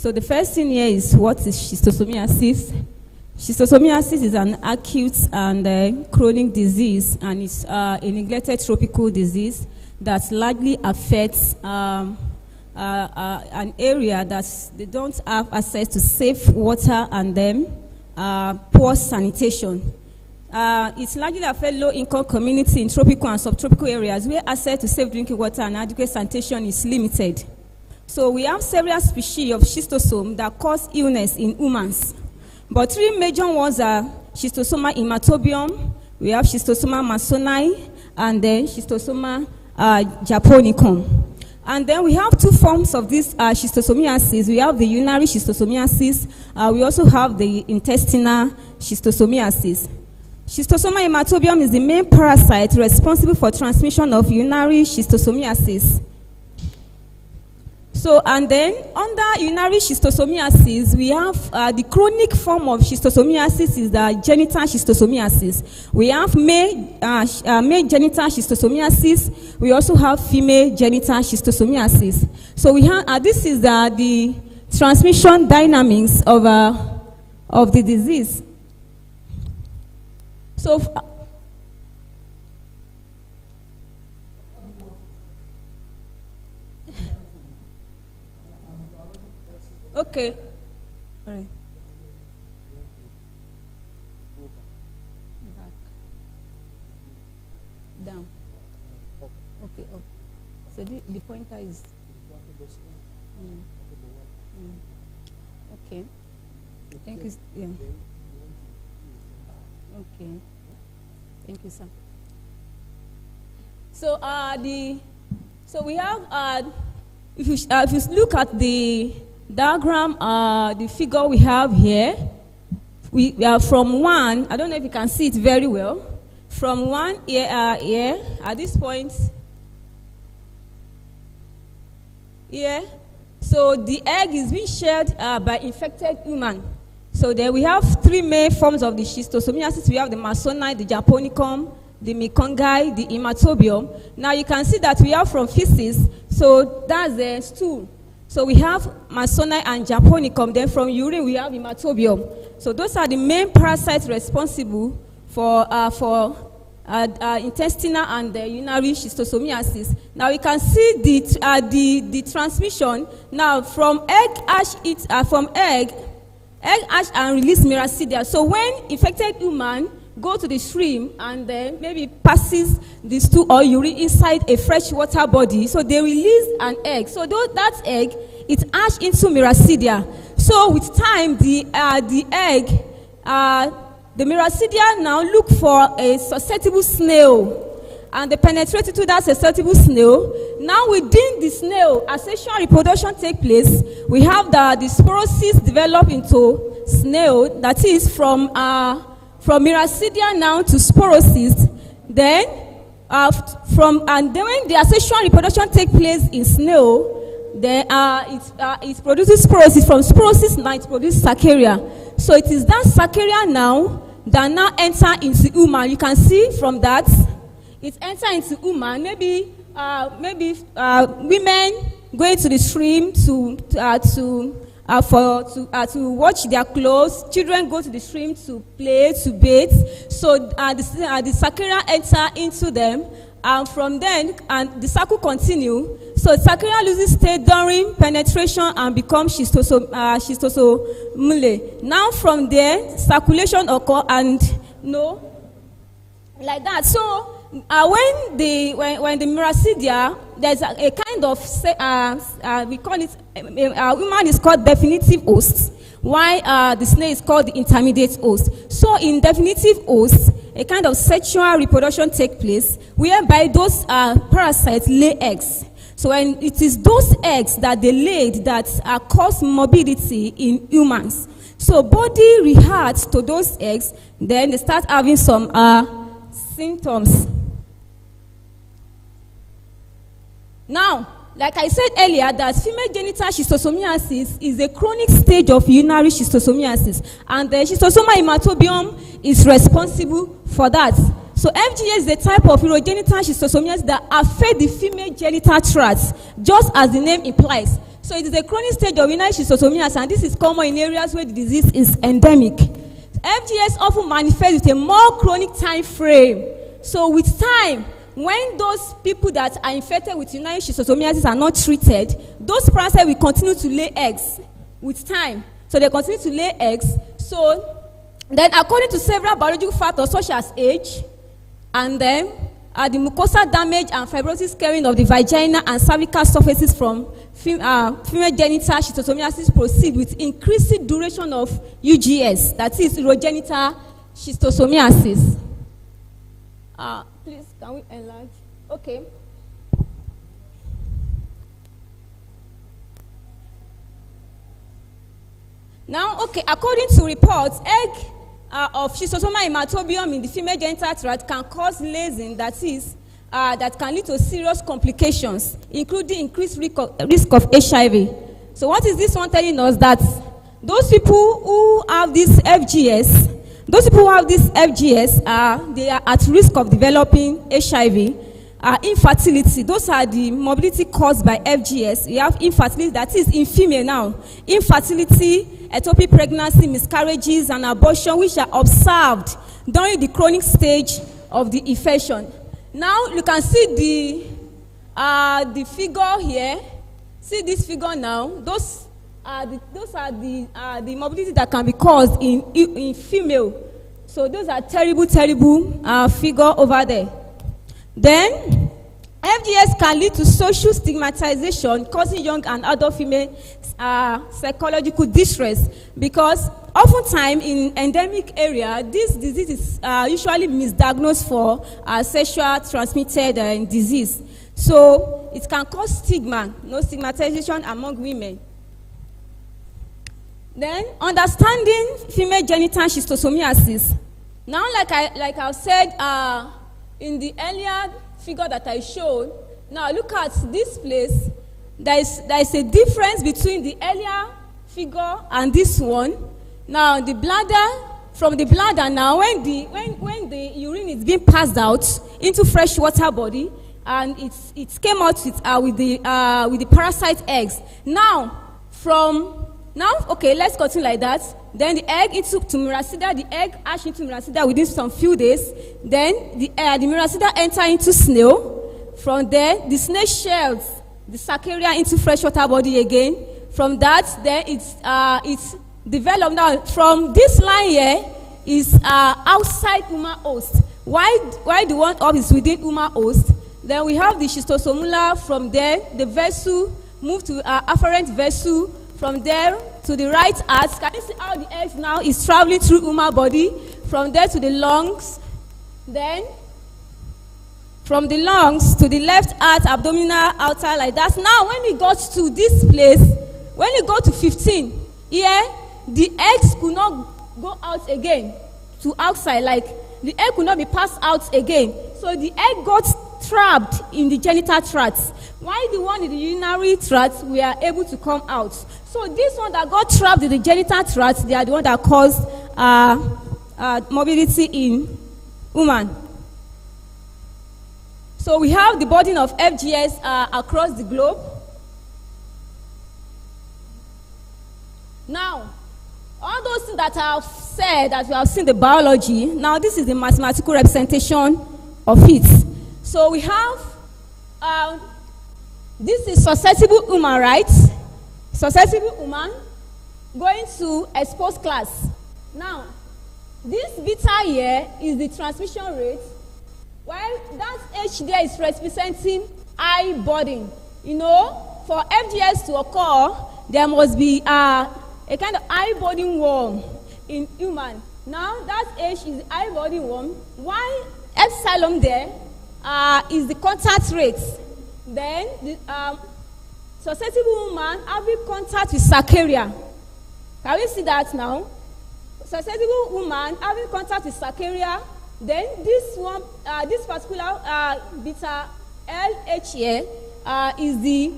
So the first thing here is what is schistosomiasis. Schistosomiasis is an acute and chronic disease, and it's a neglected tropical disease that largely affects an area that they don't have access to safe water and poor sanitation. It's largely affects low-income community in tropical and subtropical areas where access to safe drinking water and adequate sanitation is limited. So we have several species of schistosome that cause illness in humans. But three major ones are Schistosoma hematobium, we have Schistosoma masoni, and then Schistosoma japonicum. And then we have two forms of this schistosomiasis. We have the urinary schistosomiasis. We also have the intestinal schistosomiasis. Schistosoma hematobium is the main parasite responsible for transmission of urinary schistosomiasis. So, and then under urinary schistosomiasis, we have the chronic form of schistosomiasis is the genital schistosomiasis. We have male genital schistosomiasis. We also have female genital schistosomiasis. So we have this is the transmission dynamics of the disease. So. Okay. All right. Back. Down. Okay. Up. So the pointer is. Okay. Thank you. Yeah. Okay. Thank you, sir. So so we have if you look at the diagram, the figure we have here, we are from one. I don't know if you can see it very well. From one here at this point here. So the egg is being shared by infected human. So there we have three main forms of the schistosomiasis. We have the masoni, the japonicum, the mekongai, the hematobium. Now you can see that we have from feces. So that's the stool. So we have masoni and japonicum. Then from urine we have hematobium. So those are the main parasites responsible for intestinal and urinary schistosomiasis. Now we can see the transmission. Now from egg hatch and release miracidia. So when infected human go to the stream and maybe passes the stool or urine inside a freshwater body, so they release an egg. So that egg, it hatch into miracidia. So with time, the egg, the miracidia now look for a susceptible snail, and they penetrate into that susceptible snail. Now within the snail, as sexual reproduction take place, we have the sporocyst develop into snail, that is from miracidia now to sporocyst. Then when the asexual reproduction take place in snail, then it produces sporocyst. From sporocyst now it produces sarcaria. So it is that sarcaria now that now enter into human. You can see from that it enter into human. Maybe women going to the stream to wash their clothes. Children go to the stream to play, to bathe. So the sarcaria enter into them, and from then the cycle continue. So sarcaria loses state during penetration and becomes schistosomule. Now from there, circulation occur and like that. So when the miracidia, there's a kind of we call it human is called definitive host, while the snail is called the intermediate host. So in definitive host, a kind of sexual reproduction take place whereby those parasites lay eggs. So when it is those eggs that they laid that cause morbidity in humans. So body reacts to those eggs, then they start having some symptoms. Now, like I said earlier, that female genital schistosomiasis is a chronic stage of urinary schistosomiasis, and the schistosoma hematobium is responsible for that. So FGA is a type of urogenital schistosomiasis that affect the female genital tract, just as the name implies. So So it is a chronic stage of urinary schistosomiasis, and this is common in areas where the disease is endemic. FGS often manifests with a more chronic time frame. So with time, when those people that are infected with urinary schistosomiasis are not treated, those parasites will continue to lay eggs with time. So they continue to lay eggs. So then, according to several biological factors such as age, and then the mucosal damage and fibrosis scarring of the vagina and cervical surfaces from female genital schistosomiasis proceed with increasing duration of UGS, that is urogenital schistosomiasis. Please, can we enlarge? Okay. Now, okay, according to reports, egg of schistosoma hematobium in the female genital tract can cause lasing, that can lead to serious complications, including increased risk of HIV. So what is this one telling us? That those people who have this FGS, they are at risk of developing HIV. Infertility, those are the morbidity caused by FGS. We have infertility, that is in female now. Infertility, ectopic pregnancy, miscarriages, and abortion, which are observed during the chronic stage of the infection. Now you can see the figure here. See this figure now. Those are the morbidity that can be caused in female. So those are terrible figure over there. Then, FGS can lead to social stigmatization, causing young and adult female psychological distress, because oftentimes in endemic area, this disease is usually misdiagnosed for sexual transmitted disease. So it can cause stigmatization among women. Then, understanding female genital schistosomiasis. Now, like I said, in the earlier figure that I showed, now look at this place. There is a difference between the earlier figure and this one. Now the bladder, from the bladder now, when the urine is being passed out into fresh water body, and it came out with the parasite eggs. Okay, let's continue like that. Then the egg into Miracida, the egg hatch into Miracida within some few days. Then the Miracida enter into snail. From there, the snail shells the Sacharia into freshwater body again. From that, then it's developed. Now, from this line here is outside human host. Why the one up is within human host? Then we have the schistosomula. From there, the vessel move to afferent vessel. From there to the right heart. Can you see how the eggs now is traveling through human body? From there to the lungs. Then from the lungs to the left heart, abdominal, outer, like that. Now when it got to this place, when it got to 15, here, the eggs could not go out again to outside. Like the egg could not be passed out again. So the egg got trapped in the genital tract. While the one in the urinary tract, we are able to come out. So this one that got trapped in the genital tract, they are the one that caused morbidity in woman. So we have the burden of FGS across the globe. Now, all those things that I have said, that we have seen the biology, now this is the mathematical representation of it. So we have, this is susceptible human, right? Susceptible human going to exposed class. Now, this beta here is the transmission rate, while that H there is representing high burden. You know, for FGS to occur, there must be a kind of high burden worm in human. Now, that H is the high burden worm, while epsilon there is the contact rate. Then, the susceptible woman having contact with Sacharia. Can we see that now? Susceptible woman having contact with Sacharia. Then this one, this particular beta LH here is the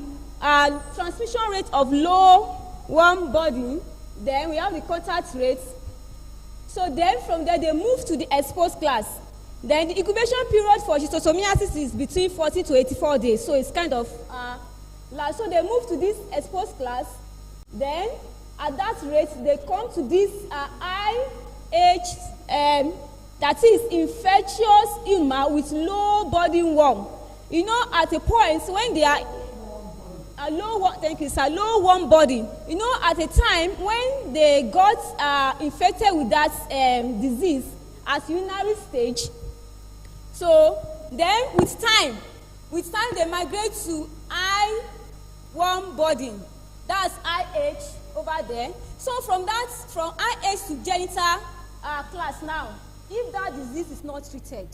transmission rate of low worm burden. Then we have the contact rate. So then from there they move to the exposed class. Then the incubation period for schistosomiasis is between 40 to 84 days. So it's kind of So they move to this exposed class. Then, at that rate, they come to this IH, that is infectious humor with low body warmth. You know, at a point when they are a low warm body. You know, at a time when they got infected with that disease at urinary stage. So then, with time they migrate to I warm body. That's IH over there. So from IH to genital class now, if that disease is not treated,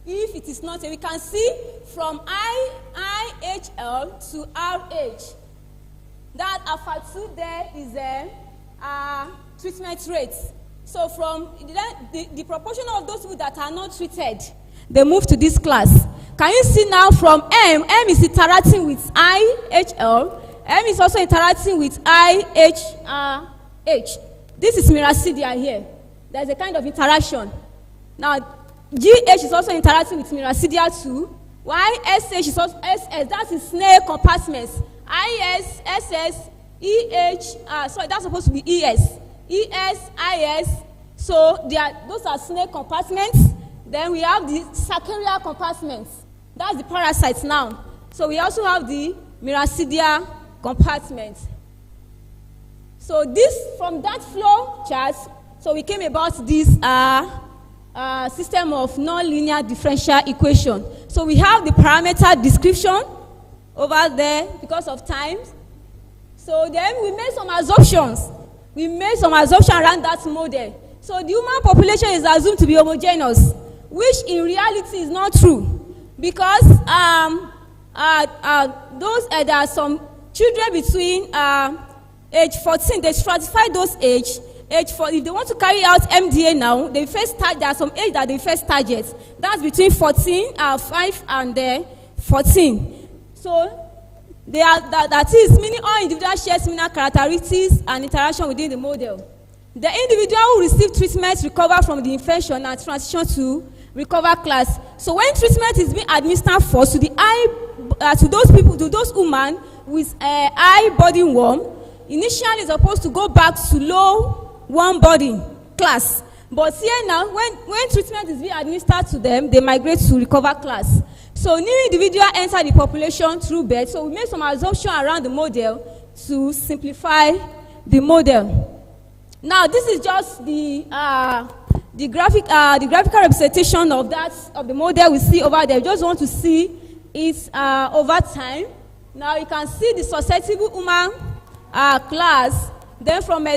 if it is not, we can see from IHL to RH that alpha 2 there is a treatment rate. So from the proportion of those people that are not treated, they move to this class. Can you see now from M is interacting with IHL, M is also interacting with IHH. This is miracidia here. There's a kind of interaction. Now, GH is also interacting with miracidia too. While SH is also SS, that is snail compartments. IS, SS, EH, sorry, that's supposed to be ES. ES, IS. So those are snail compartments. Then we have the Saccharilla compartments. That's the parasites now. So we also have the miracidia compartment. So this, from that flow chart, so we came about this system of nonlinear differential equation. So we have the parameter description over there because of time. So then we made some assumptions. We made some assumptions around that model. So the human population is assumed to be homogeneous, which in reality is not true, because there are some children between age 14. They stratify those age 4. If they want to carry out MDA now, they first start. There are some age that they first target. That's between 5 and 14. So they are that is meaning all individual share similar characteristics and interaction within the model. The individual who receive treatment recover from the infection and transition to recover class. So when treatment is being administered first to the to those women with high body warm, initially is supposed to go back to low warm body class. But here now, when treatment is being administered to them, they migrate to recover class. So new individual enter the population through birth. So we made some assumption around the model to simplify the model. Now this is just the graphical representation of the model we see over there. We just want to see it over time. Now you can see the susceptible human class. Then from the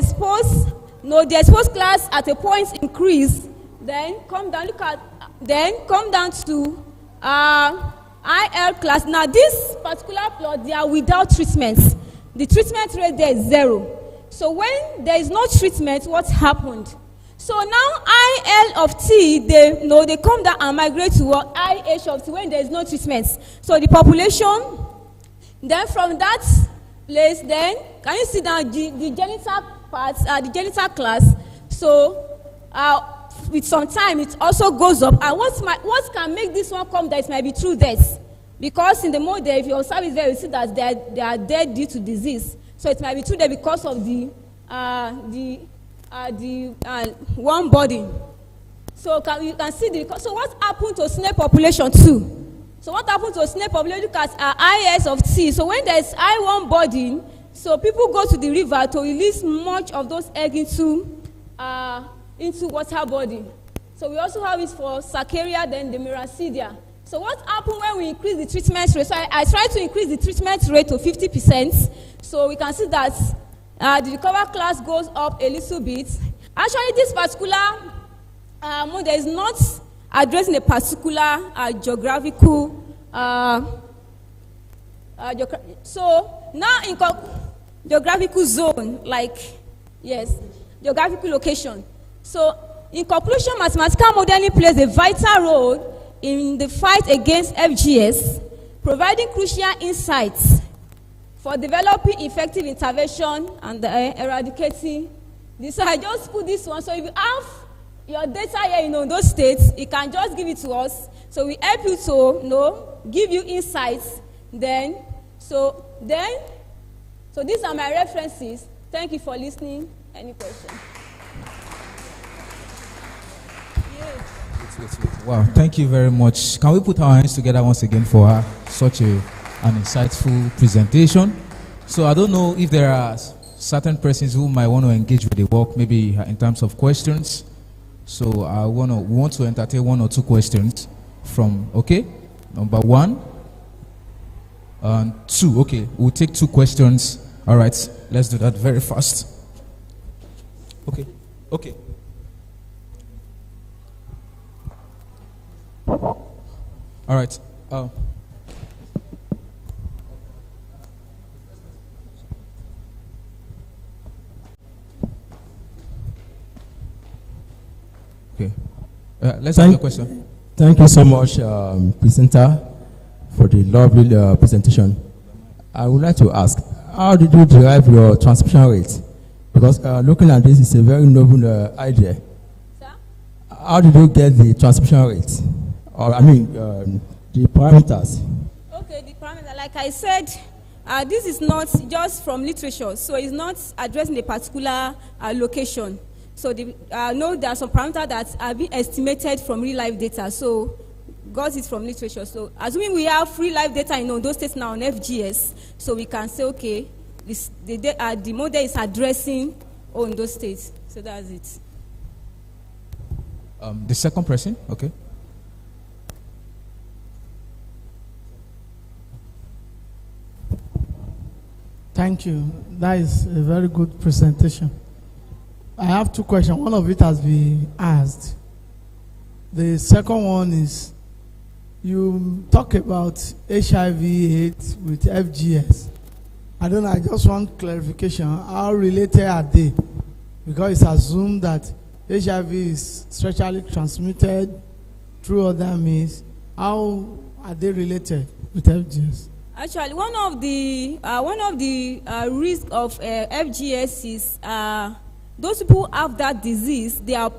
exposed class at a point increase. Then come down. Come down to IL class. Now this particular plot, they are without treatment. The treatment rate there is 0. So when there is no treatment, what happened? So now IL of T, they come down and migrate to IH of T when there is no treatment. So the population, then from that place, then can you see down the genital parts, the genital class? So with some time, it also goes up. And what can make this one come down? It might be through death, because in the model, if you observe it there, you see that they are dead due to disease. So it might be true there because of the warm body. So you can see so what happened to snail population too? So what happened to snail population? Look at IS of T. So when there is I warm body, so people go to the river to release much of those eggs into water body. So we also have it for Saccharilla, then the miracidia. So what happened when we increase the treatment rate? So I try to increase the treatment rate to 50%. So we can see that the recover class goes up a little bit. Actually, this particular model is not addressing a particular geographical. So now in geographical zone, geographical location. So in conclusion, mathematical modeling plays a vital role in the fight against FGS, providing crucial insights for developing effective intervention and eradicating this. So I just put this one. So if you have your data here in those states, you can just give it to us. So we help you to give you insights. Then, so Then, so these are my references. Thank you for listening. Any question? Wow, thank you very much. Can we put our hands together once again for her? Such an insightful presentation. So I don't know if there are certain persons who might want to engage with the work, maybe in terms of questions. So we want to entertain one or two questions from, okay? Number 1 and 2. Okay, we'll take 2 questions. All right, let's do that very fast. Okay. All right. Okay. Let's have a question. Thank you so much, presenter, for the lovely presentation. I would like to ask, how did you derive your transmission rate? Because looking at this is a very noble idea. Sir? How did you get the transmission rate? Or, the parameters? Okay, the parameter, like I said, this is not just from literature, so it's not addressing a particular location. So no, there are some parameters that are being estimated from real life data. So got it from literature. So assuming we have real life data in those states now on FGS, so we can say, okay, the model is addressing those states. So that's it. The second person, okay. Thank you. That is a very good presentation. I have 2 questions. One of it has been asked. The second one is, you talk about HIV/AIDS with FGS. I don't know, I just want clarification. How related are they? Because it's assumed that HIV is sexually transmitted through other means. How are they related with FGS? Actually, one of the risks of FGS is those people who have that disease. They can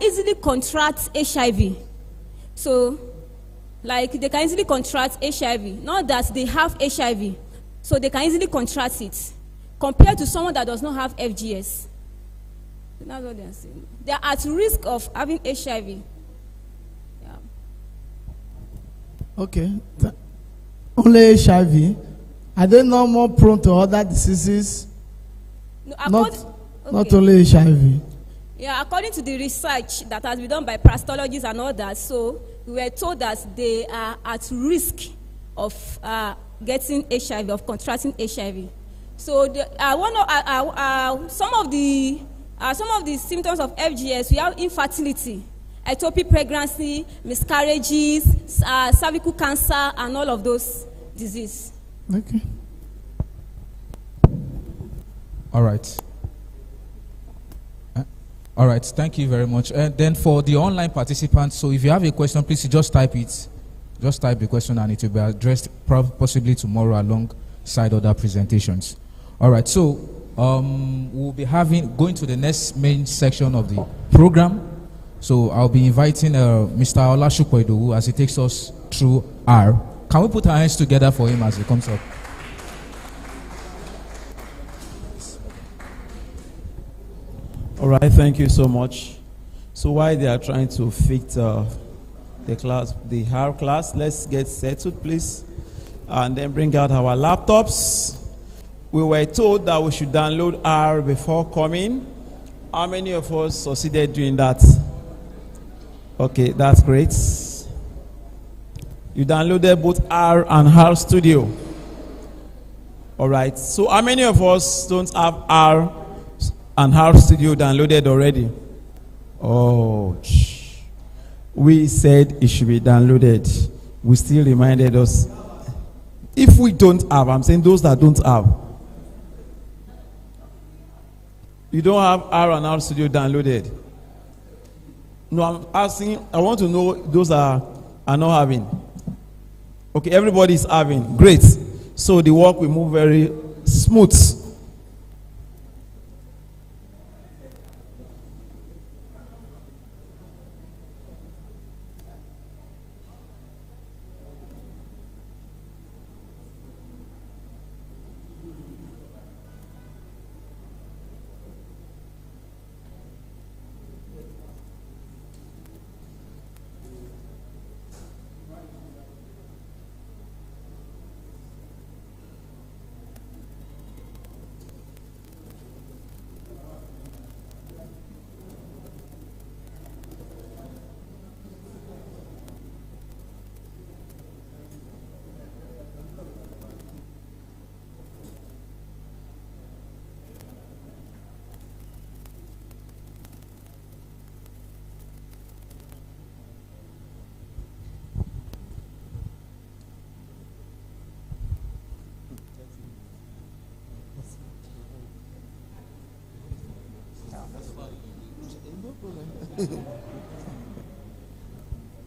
easily contract HIV. So, like, they can easily contract HIV. Not that they have HIV, so they can easily contract it, compared to someone that does not have FGS. That's what they are saying. They are at risk of having HIV. Okay. Only HIV. Are they not more prone to other diseases? No, not only HIV. Yeah, according to the research that has been done by parasitologists and all that, so we were told that they are at risk of getting HIV, of contracting HIV. So some of the symptoms of FGS, we have infertility, ectopic pregnancy, miscarriages, cervical cancer, and all of those diseases. Okay. All right. All right. Thank you very much. And then for the online participants, so if you have a question, please just type it. Just type the question, and it will be addressed possibly tomorrow alongside other presentations. All right. So we'll be going to the next main section of the program. So I'll be inviting Mr. Olashukwedo as he takes us through R. Can we put our hands together for him as he comes up? All right, thank you so much. So while they are trying to fit the R class, let's get settled, please, and then bring out our laptops. We were told that we should download R before coming. How many of us succeeded doing that? Okay, that's great. You downloaded both R and R Studio. All right. So how many of us don't have R and R Studio downloaded already? Oh, we said it should be downloaded. We still reminded us. If we don't have, I'm saying those that don't have. You don't have R and R Studio downloaded. No, I'm asking, I want to know those are not having. Okay, everybody is having. Great. So the work will move very smooth.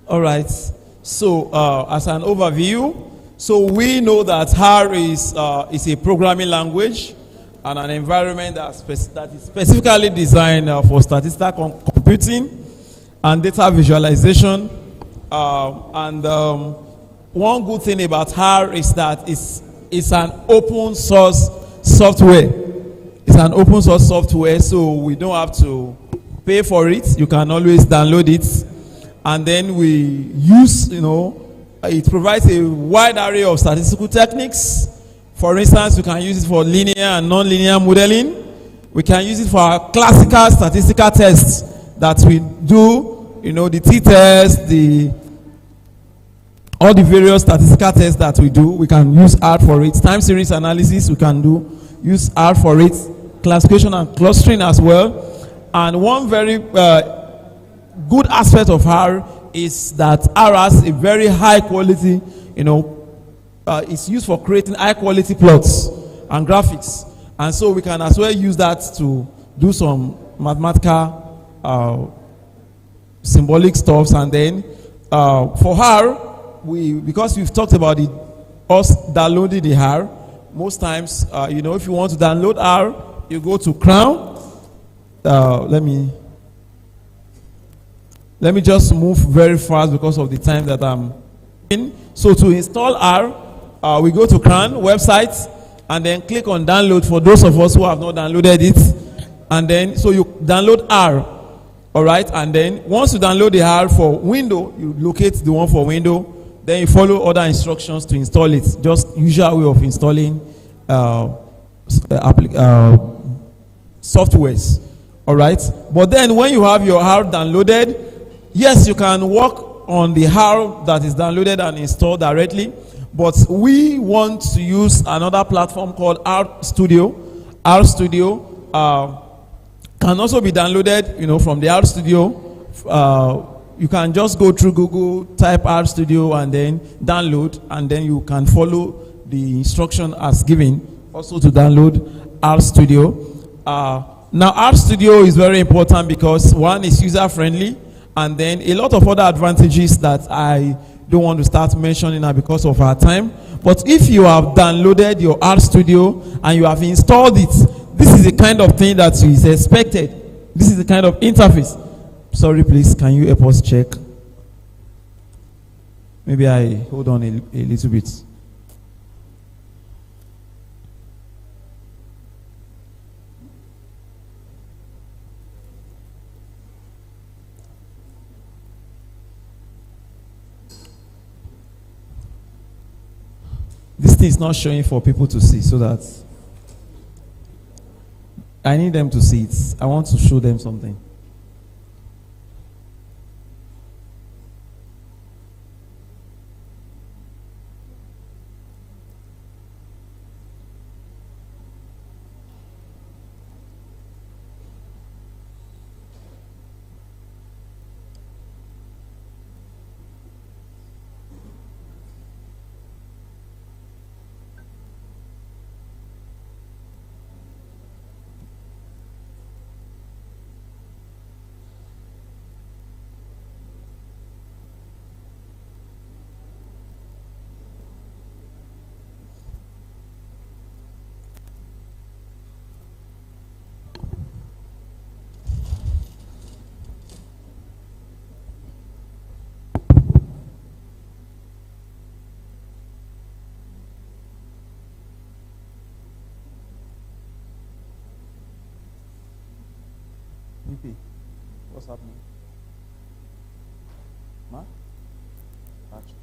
All right. So, as an overview, so we know that R is a programming language and an environment that is specifically designed for statistical computing and data visualization. One good thing about R is that it's an open source software. It's an open source software, so we don't have to pay for it. You can always download it. And then we use, it provides a wide array of statistical techniques. For instance, we can use it for linear and non-linear modeling. We can use it for our classical statistical tests that we do, the t-test, all the various statistical tests that we do. We can use R for it. Time series analysis, we can use R for it. Classification and clustering as well. And one very good aspect of R is that R has a very high quality, it's used for creating high quality plots and graphics. And so we can as well use that to do some mathematical symbolic stuffs. And then for R, because we've talked about us downloading the R, most times, if you want to download R, you go to Crown. Let me just move very fast because of the time that I'm in. So to install R, we go to Crown website and then click on download for those of us who have not downloaded it. And then, so you download R. All right. And then once you download the R for Windows, you locate the one for Windows. Then you follow other instructions to install it. Just usual way of installing softwares. All right. But then when you have your R downloaded, yes, you can work on the R that is downloaded and installed directly, but we want to use another platform called R Studio. R Studio can also be downloaded, from the R Studio. You can just go through Google, type R Studio, and then download, and then you can follow the instruction as given also to download R Studio. Now, R Studio is very important because one is user-friendly, and then a lot of other advantages that I don't want to start mentioning now because of our time. But if you have downloaded your R Studio and you have installed it, this is the kind of thing that is expected. This is the kind of interface. Sorry, please, can you help us check? Maybe I hold on a little bit. This thing is not showing for people to see, so that I need them to see it. I want to show them something. What's happening? Ma? Gotcha.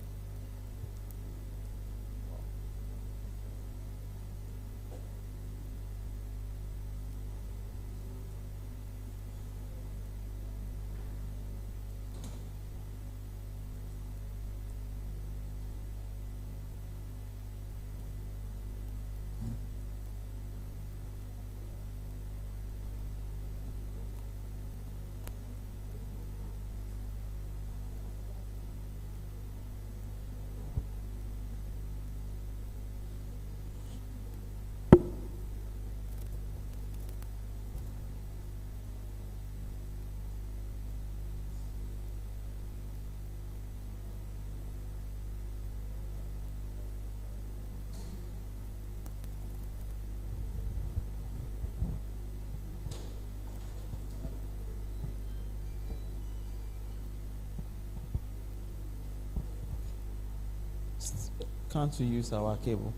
Can't we use our cable?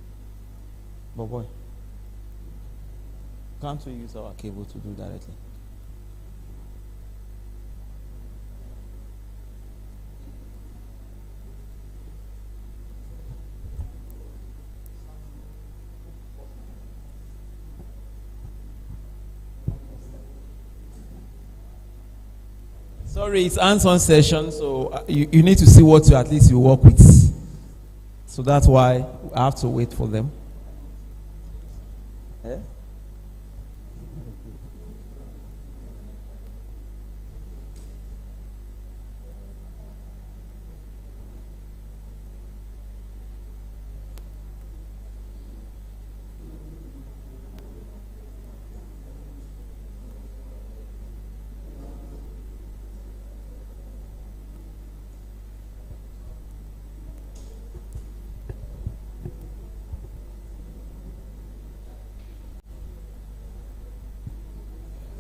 But boy, can't we use our cable to do directly? Sorry, it's hands-on session, so you need to see what you at least you work with. So that's why I have to wait for them. Yeah?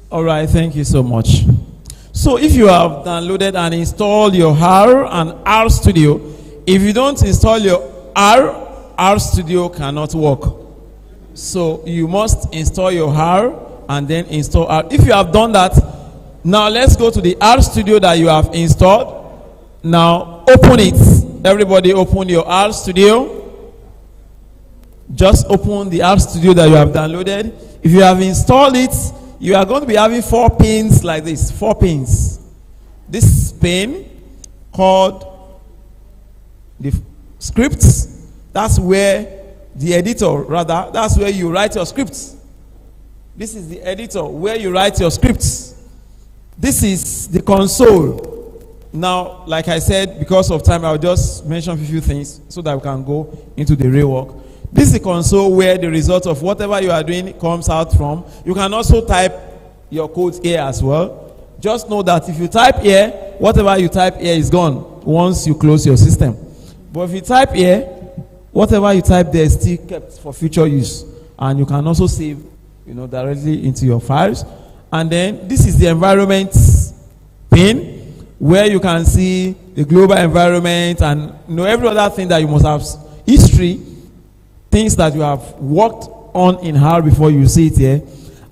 All right, thank you so much. So if you have downloaded and installed your R and R Studio, if you don't install your R Studio cannot work. So you must install your R and then install R. If you have done that, now let's go to the R Studio that you have installed. Now open it. Everybody open your R Studio. Just open the R Studio that you have downloaded. If you have installed it, you are going to be having 4 pins like this. 4 pins. This pin called the scripts. That's where the editor, rather, that's where you write your scripts. This is the editor where you write your scripts. This is the console. Now, like I said, because of time, I'll just mention a few things so that we can go into the real work. This is the console where the result of whatever you are doing comes out from. You can also type your codes here as well. Just know that if you type here, whatever you type here is gone once you close your system. But if you type here, whatever you type there is still kept for future use. And you can also save, directly into your files. And then this is the environment pane where you can see the global environment and every other thing that you must have history. Things that you have worked on in R before you see it here.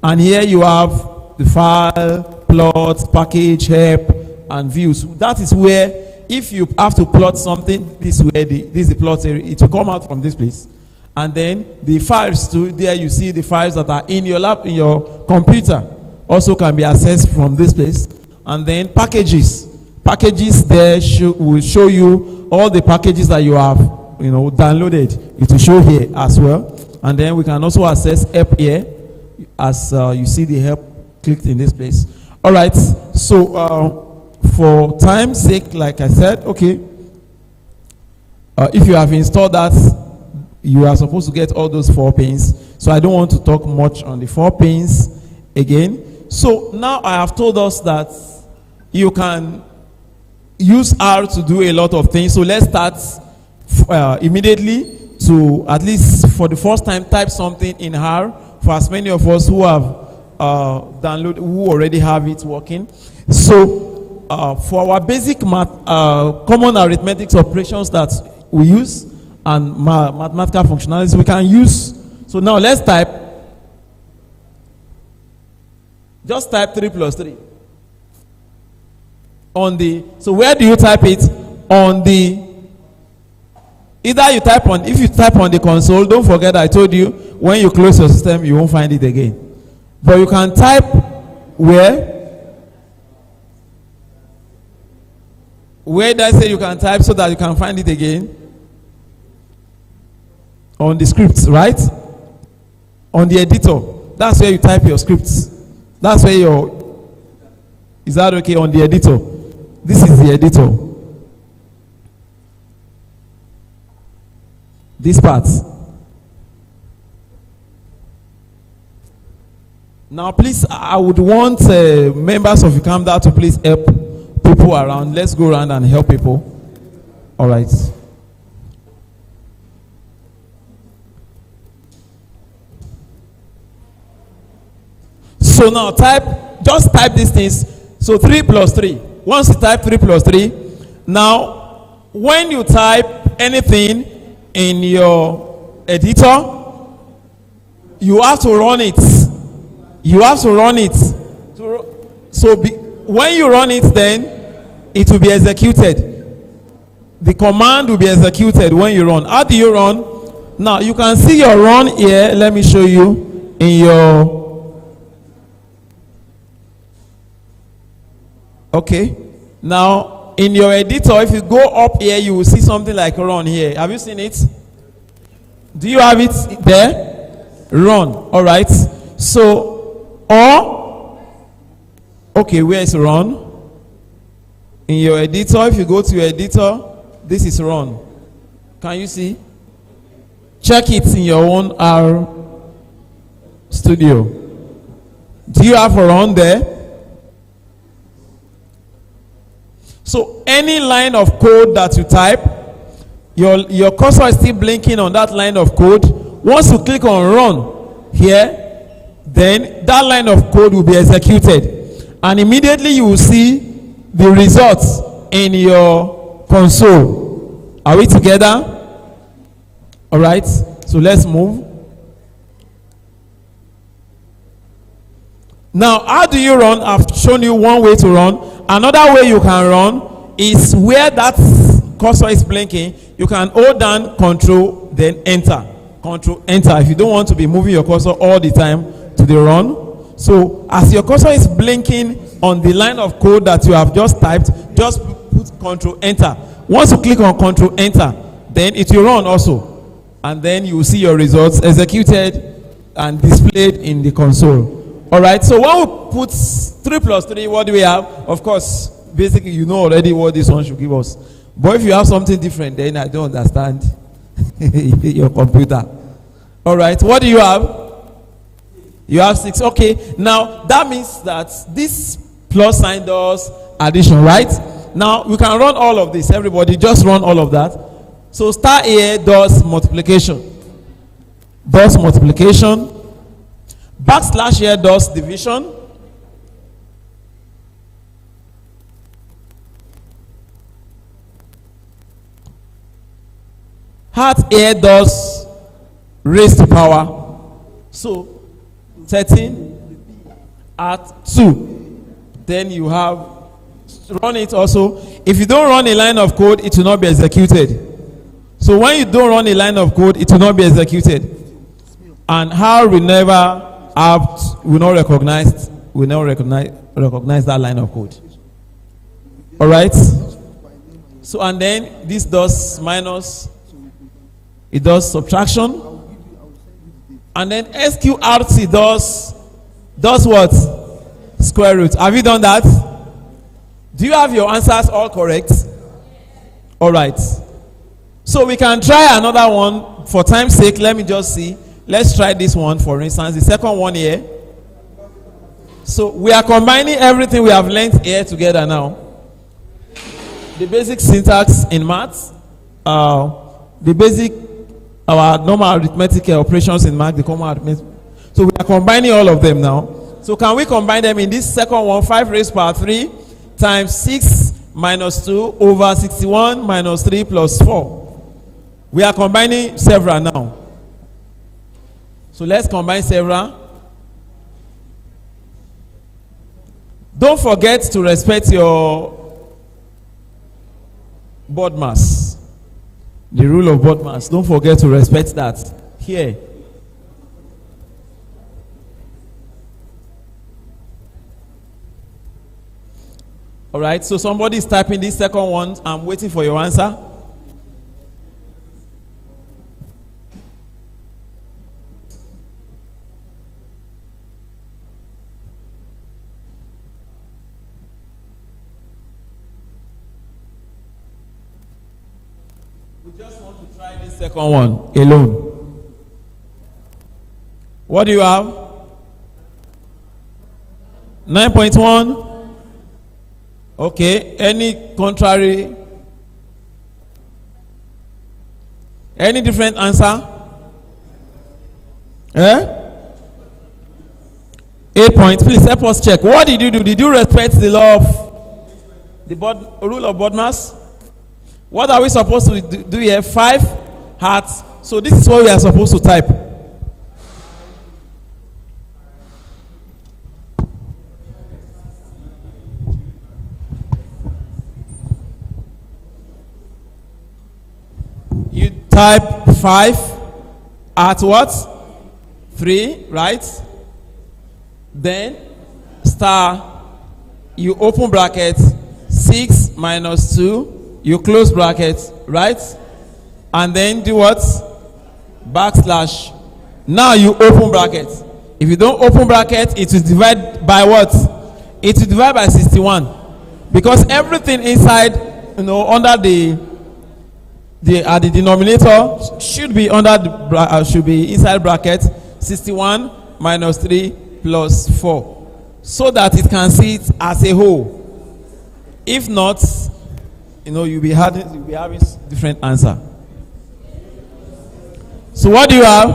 And here you have the file, plot, package, help, and views. That is where if you have to plot something, this is the plot area. It will come out from this place. And then the files too, there you see the files that are in your lap, in your computer, also can be accessed from this place. And then packages. Packages there will show you all the packages that you have downloaded. It will show here as well. And then we can also access help here as you see the help clicked in this place. All right, so for time's sake, like I said, okay, if you have installed that, you are supposed to get all those 4 pins. So I don't want to talk much on the 4 pins again. So now I have told us that you can use R to do a lot of things. So let's start immediately to, at least for the first time, type something in R for as many of us who have downloaded, who already have it working. So for our basic common arithmetic operations that we use and mathematical functionalities we can use. So now let's just type 3 plus 3 on the, so where do you type it? On the, either you type on, if you type on the console, don't forget I told you when you close your system you won't find it again. But you can type where did I say you can type so that you can find it again? On the scripts, right? On the editor. That's where you type your scripts. That's where is that okay? On the editor. This is the editor. This part. Now, please, I would want members of Icammda to please help people around. Let's go around and help people. All right. So now just type these things. So 3 plus 3. Once you type 3 plus 3, now when you type anything, in your editor, you have to run it. You have to run it. When you run it, then it will be executed. The command will be executed when you run. How do you run? Now you can see your run here. Let me show you in your. Okay. Now in your editor, if you go up here, you will see something like run here. Have you seen it? Do you have it there? Run. All right. So, okay, where is run? In your editor, if you go to your editor, this is run. Can you see? Check it in your own R studio. Do you have a run there? So any line of code that you type, your cursor is still blinking on that line of code. Once you click on run here, then that line of code will be executed, and immediately you will see the results in your console. Are we together? All right, so let's move. Now, how do you run? I've shown you one way to run. Another way you can run is where that cursor is blinking. You can hold down Control, then Enter. Control, Enter. If you don't want to be moving your cursor all the time to the run. So, as your cursor is blinking on the line of code that you have just typed, just put Control, Enter. Once you click on Control, Enter, then it will run also. And then you will see your results executed and displayed in the console. All right, so when we put 3 plus 3, what do we have? Of course, basically, you know already what this one should give us. But if you have something different, then I don't understand your computer. All right, what do you have? You have 6. Okay, now that means that this plus sign does addition, right? Now, we can run all of this. Everybody, just run all of that. So, star here does multiplication. Does multiplication. Backslash here does division. Heart here does raise to power. So 13 at 2. Then you have run it also. If you don't run a line of code, it will not be executed. So when you don't run a line of code, it will not be executed. And how we never will not recognize that line of code. All right. So and then this does minus. It does subtraction. And then SQRT does what? Square root. Have you done that? Do you have your answers all correct? All right. So we can try another one for time's sake. Let me just see. Let's try this one, for instance, the second one here. So we are combining everything we have learned here together now. The basic syntax in maths, our normal arithmetic operations in math, the common arithmetic. So we are combining all of them now. So can we combine them in this second one? 5 raised to power 3 times 6 minus 2 over 61 minus 3 plus 4. We are combining several now. So let's combine several. Don't forget to respect your board mass. The rule of board mass. Don't forget to respect that. Here. All right. So somebody is typing this second one. I'm waiting for your answer. Second one alone. What do you have? 9.1. Okay. Any contrary? Any different answer? 8 points. Please help us check. What did you do? Did you respect the law of the rule of board mass? What are we supposed to do here? 5. heart. So this is what we are supposed to type. You type 5 at what? 3, right? Then star, you open bracket, 6 minus 2, you close bracket, right? And then do what? Backslash. Now you open bracket. If you don't open bracket, it will divide by what? It will divide by 61. Because everything inside, under the denominator should be should be inside bracket 61 minus 3 plus 4, so that it can see it as a whole. If not, you'll be having different answer. So what do you have?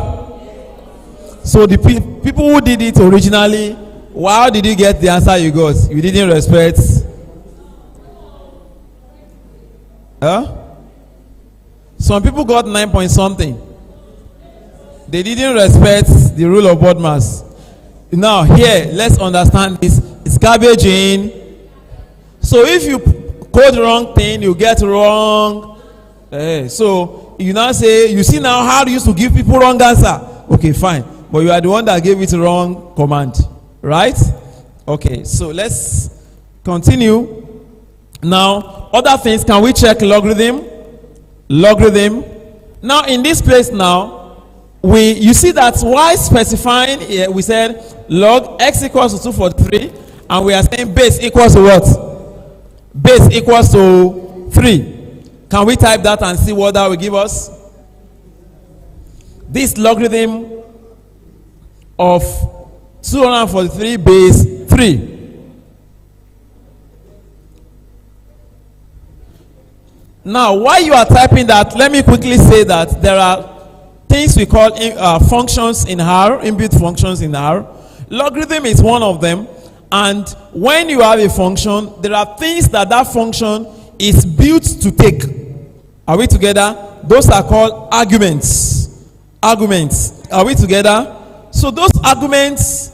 So the people who did it originally, how did you get the answer you got? You didn't respect. Some people got 9 point something. They didn't respect the rule of odd mass. Now here, let's understand this. It's garbage in. So if you code wrong thing, you get wrong. So you now say, you see now how you used to give people wrong answer. Okay, fine. But you are the one that gave it wrong command. Right? Okay, so let's continue. Now, other things, can we check logarithm? Logarithm. Now in this place now, you see that while specifying here, we said log x equals to 243, and we are saying base equals to what? Base equals to 3. Can we type that and see what that will give us? This logarithm of 243 base 3. Now, while you are typing that, let me quickly say that there are things we call functions in R, inbuilt functions in R. Logarithm is one of them. And when you have a function, there are things that function is built to take. Are we together? Those are called arguments. Arguments. Are we together? So those arguments,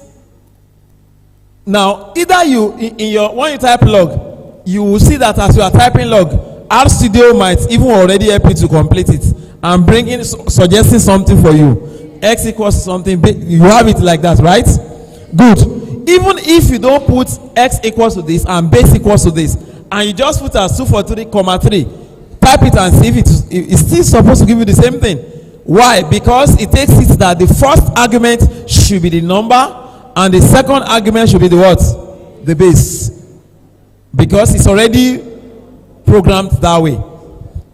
now either when you type log, you will see that as you are typing log, RStudio might even already help you to complete it and bring in suggesting something for you. X equals something, you have it like that, right? Good. Even if you don't put x equals to this and base equals to this, and you just put as 243, type it and see if it's still supposed to give you the same thing. Why? Because it takes it that the first argument should be the number and the second argument should be the what? The base. Because it's already programmed that way.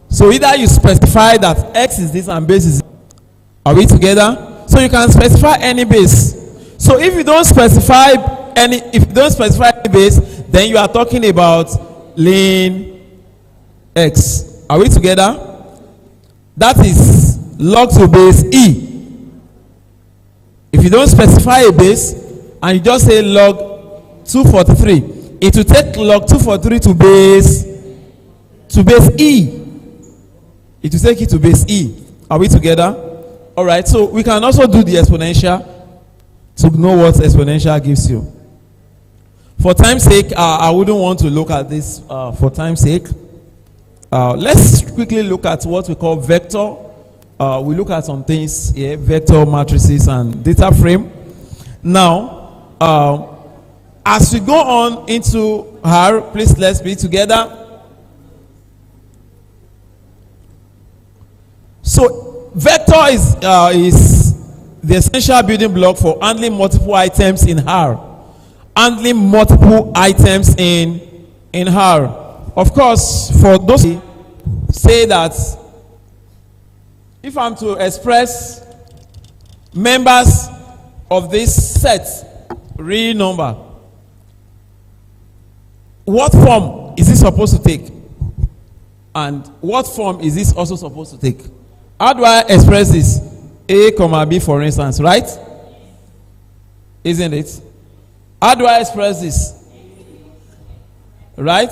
So either you specify that x is this and base is this. Are we together? So you can specify any base. So if you don't specify any base, then you are talking about len x. Are we together? That is log to base e. If you don't specify a base and you just say log 243, it will take log 243 to base e. It will take it to base e. Are we together? All right. So we can also do the exponential to know what exponential gives you. For time's sake, I wouldn't want to look at this for time's sake. Let's quickly look at what we call vector. We look at some things here, vector matrices and data frame. Now, as we go on into R, please let's be together. So, vector is the essential building block for handling multiple items in R. Handling multiple items in R. Of course, for those who say that if I'm to express members of this set, real number, what form is this supposed to take? And what form is this also supposed to take? How do I express this? A, comma, B, for instance, right? Isn't it? How do I express this? Right?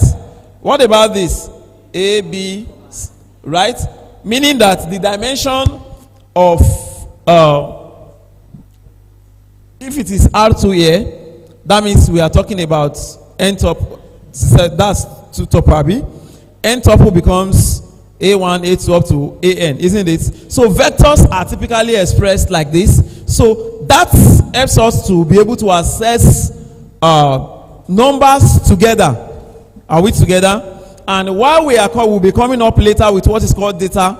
What about this? A, B, right? Meaning that the dimension of, if it is R2 here, that means we are talking about n top, that's 2 tuple B. N tuple becomes A1, A2 up to AN, isn't it? So vectors are typically expressed like this. So that helps us to be able to access numbers together. Are we together? And while we'll be coming up later with what is called data.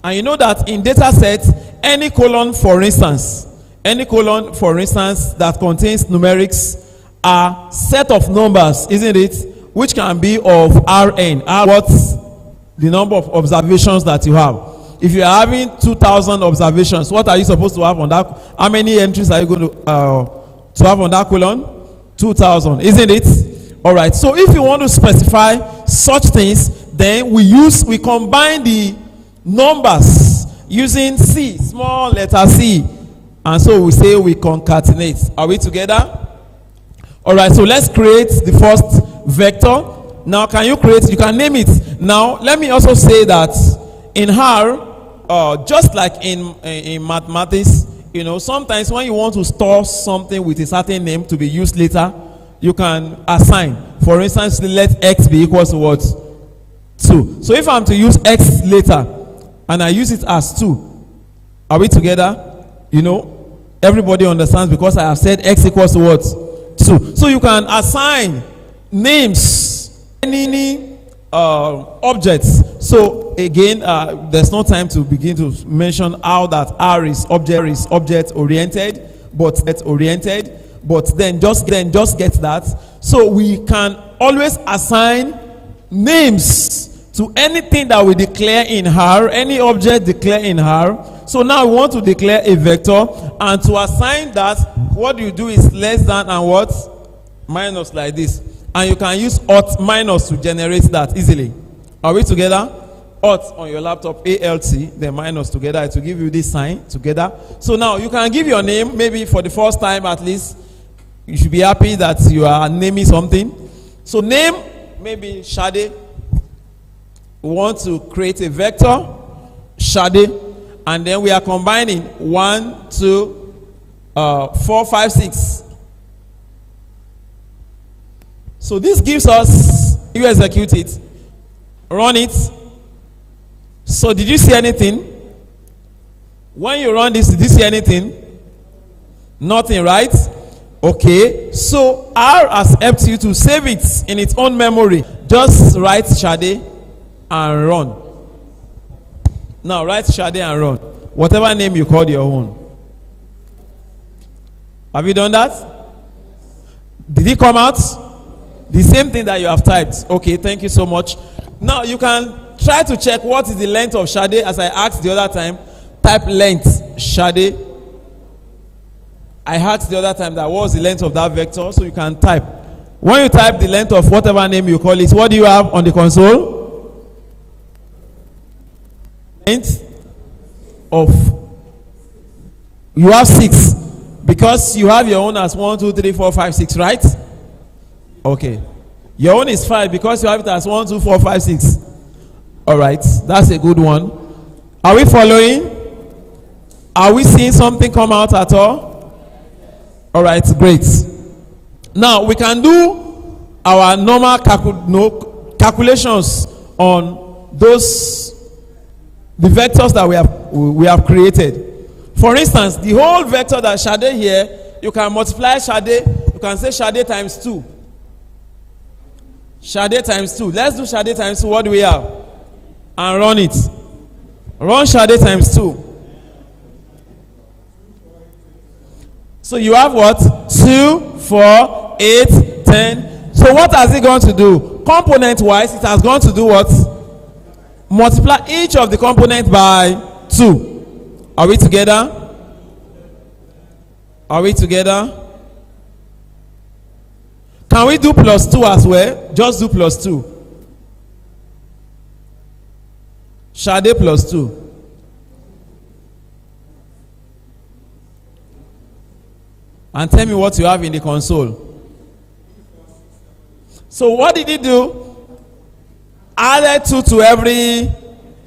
And you know that in data set, any column, for instance, that contains numerics are set of numbers, isn't it? Which can be of Rn. What's the number of observations that you have? If you are having 2,000 observations, what are you supposed to have on that? How many entries are you going to have on that column? 2,000, isn't it? All right. So if you want to specify such things, then we combine the numbers using C, small letter C, and so we say we concatenate. Are we together? All right. So let's create the first vector. Now, you can name it. Now, let me also say that in R, just like in mathematics, you know, sometimes when you want to store something with a certain name to be used later, you can assign. For instance, let x be equals to what? 2. So if I'm to use x later, and I use it as 2, are we together? You know, everybody understands because I have said x equals to what? 2. So you can assign names, any objects. So again, there's no time to begin to mention how that R is object oriented, but then just get that. So we can always assign names to anything that we declare in R, any object declare in R. So now we want to declare a vector, and to assign that, what you do is less than and what? Minus, like this. And you can use alt minus to generate that easily. Are we together? Alt on your laptop, ALT, then minus together, it will give you this sign together. So now you can give your name, maybe for the first time at least. You should be happy that you are naming something. So name, maybe Shade. We want to create a vector, Shade, and then we are combining 1, 2, 4, 5, 6. So this gives us, you execute it, run it. So did you see anything? When you run this, did you see anything? Nothing, right? Okay, so R has helped you to save it in its own memory. Just write Shade and run. Now write Shade and run. Whatever name you call your own. Have you done that? Did it come out? The same thing that you have typed. Okay, thank you so much. Now you can try to check what is the length of Shade, as I asked the other time. Type length Shade. I asked the other time that what was the length of that vector, so you can type. When you type the length of whatever name you call it, what do you have on the console? Length of, you have 6 because you have your own as 1, 2, 3, 4, 5, 6, right? Okay. Your own is 5 because you have it as 1, 2, 4, 5, 6. All right, that's a good one. Are we following? Are we seeing something come out at all? All right, great. Now we can do our normal calculations on the vectors that we have created. For instance, the whole vector that Shade here, you can multiply Shade. You can say Shade times 2. Shade times 2. Let's do Shade times 2. What do we have? And run it. Run Shade times 2. So you have what? 2, 4, 8, 10. So what has it gone to do? Component wise, it has gone to do what? Multiply each of the components by 2. Are we together? Are we together? Can we do plus 2 as well? Just do plus 2. Shade plus 2. And tell me what you have in the console. So what did he do? Added 2 to every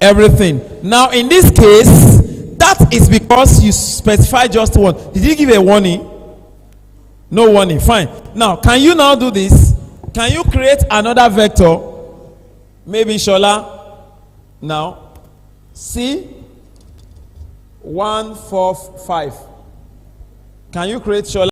everything. Now, in this case, that is because you specify just one. Did you give a warning? No warning. Fine. Now, can you now do this? Can you create another vector? Maybe Shola. Now, C 1 4 5. Can you create Shola?